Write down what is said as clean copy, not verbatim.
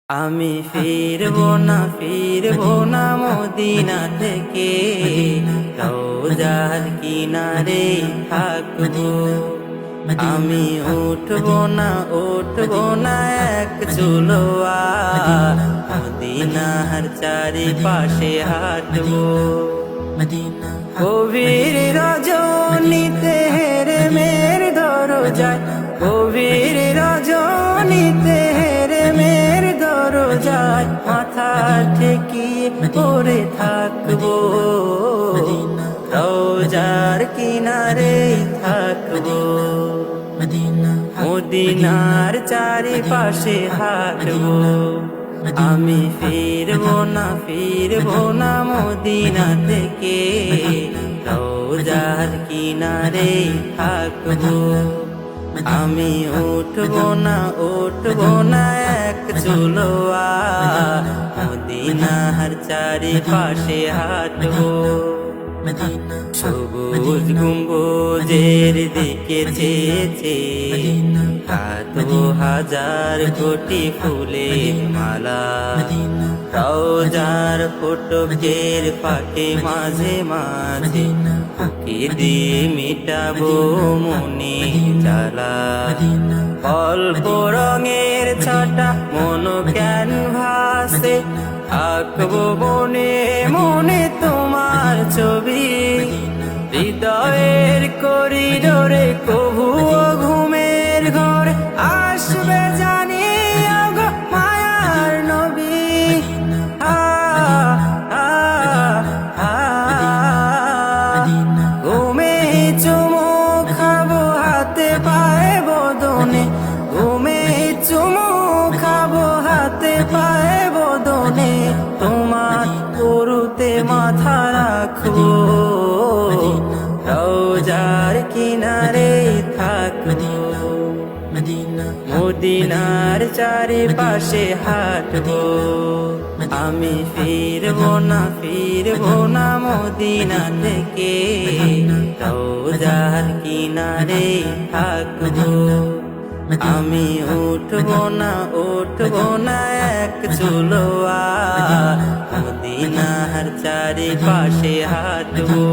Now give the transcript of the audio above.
আমি ফিরবো না মদিনা থেকে, রওজার কিনারে থাকবো। আমি উঠবো না এক চুলো আর, মদিনার চারিপাশে হাঁটবো। গভীর রজনীতে হেরেমের দরজায়, গভীর রজনীতে হেরেমের দরজায় মাথা ঠেকিয়ে পড়ে থাকবো। রওজার কিনারে থাকবো, মদিনার চারিপাশে হাঁটবো। আমি ফিরবো না মদিনা থেকে, রওজার কিনারে থাকবো। আমি উঠবো না এক চুলো আর, মদিনার চারিপাশে হাঁটবো। সবুজ গম্বুজের দিকে চেয়ে হাঁটবো হাজার কোটি ফুলের মালা। রওজার ফটকের ফাঁকে মাঝে মাঝে ফাঁকি দিয়ে মিটাবো মনে জ্বালা। অল্প রঙের ছাটা মন ক্যানভাসে আঁকবো মনে মনে তোমার ছবি। হৃদয়ের করিডোরে কভুও ঘুমের ঘরে আসবে জানি ওগো মায়ার নবী। ঘুমে চুমু খাবো হাতে পায়ে বদনে, ঘুমে চুমু খাবো হাতে পায়ে বদনে। তোমার গরুতে মাথা রাখবো, রওজার কিনারে থাকবো। মদিনার চারিপাশে হাঁটবো। আমি ফিরবো না মদিনা থেকে, রওজার কিনারে থাকবো। আমি উঠবো না এক চুলো আর, মদিনার চারিপাশে হাঁটবো।